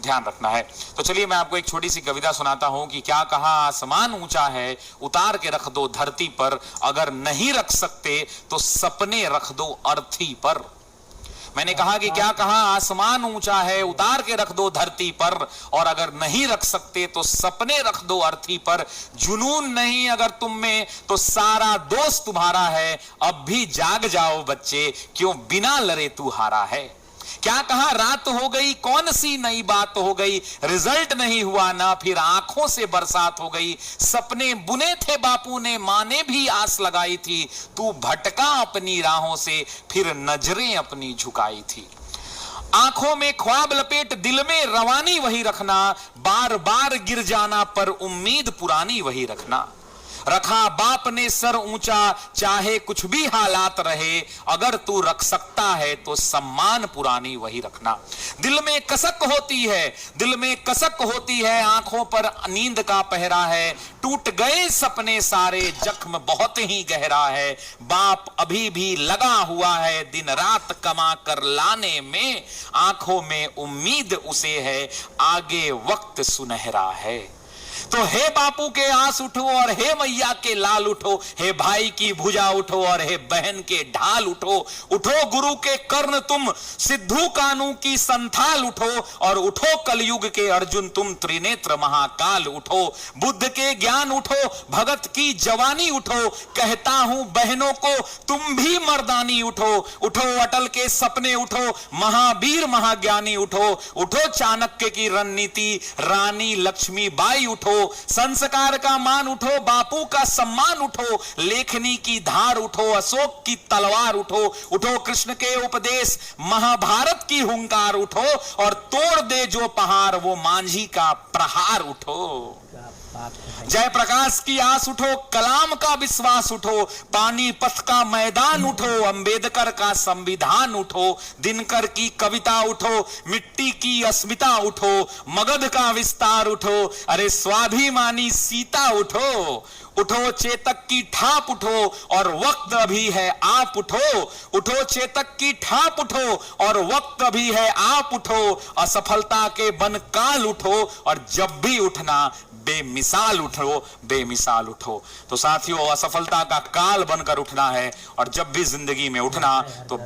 ध्यान रखना है। तो चलिए मैं आपको एक छोटी सी कविता सुनाता हूं कि क्या कहा आसमान ऊंचा है, उतार के रख दो धरती पर, अगर नहीं रख सकते तो सपने रख दो अर्थी पर। मैंने कहा कि क्या कहा आसमान ऊंचा है, उतार के रख दो धरती पर, और अगर नहीं रख सकते तो सपने रख दो अर्थी पर। जुनून नहीं अगर तुम में तो सारा दोस्त तुम्हारा है, अब भी जाग जाओ बच्चे, क्यों बिना लड़े तू हारा है। क्या कहा रात हो गई, कौन सी नई बात हो गई, रिजल्ट नहीं हुआ ना फिर आंखों से बरसात हो गई। सपने बुने थे बापू ने, मां ने भी आस लगाई थी, तू भटका अपनी राहों से, फिर नजरें अपनी झुकाई थी। आंखों में ख्वाब लपेट दिल में रवानी वही रखना, बार बार गिर जाना पर उम्मीद पुरानी वही रखना। रखा बाप ने सर ऊंचा, चाहे कुछ भी हालात रहे, अगर तू रख सकता है तो सम्मान पुरानी वही रखना। दिल में कसक होती है, दिल में कसक होती है, आंखों पर नींद का पहरा है, टूट गए सपने सारे, जख्म बहुत ही गहरा है। बाप अभी भी लगा हुआ है दिन रात कमा कर लाने में, आंखों में उम्मीद उसे है, आगे वक्त सुनहरा है। तो हे बापू के आस उठो और हे मैया के लाल उठो, हे भाई की भुजा उठो और हे बहन के ढाल उठो। उठो गुरु के कर्ण तुम, सिद्धू कानू की संथाल उठो, और उठो कलयुग के अर्जुन तुम, त्रिनेत्र महाकाल उठो। बुद्ध के ज्ञान उठो, भगत की जवानी उठो, कहता हूं बहनों को तुम भी मर्दानी उठो। उठो अटल के सपने उठो, महावीर महाज्ञानी उठो। उठो चाणक्य की रणनीति, रानी लक्ष्मीबाई उठो। संस्कार का मान उठो, बापू का सम्मान उठो, लेखनी की धार उठो, अशोक की तलवार उठो। उठो कृष्ण के उपदेश, महाभारत की हुंकार उठो, और तोड़ दे जो पहाड़ वो मांझी का प्रहार उठो। जयप्रकाश की आस उठो, कलाम का विश्वास उठो, पानीपत का मैदान उठो, अंबेडकर का संविधान उठो, दिनकर की कविता उठो, मिट्टी की अस्मिता उठो, मगध का विस्तार उठो, अरे स्वाभिमानी सीता उठो। उठो चेतक की ठाप उठो, और वक्त अभी है आप उठो। उठो चेतक की ठाप उठो, और वक्त अभी है आप उठो। असफलता के बन काल उठो, और जब भी उठना बेमिसाल उठो, बेमिसाल उठो। तो साथियों असफलता का काल बनकर उठना है, और जब भी जिंदगी में उठना तो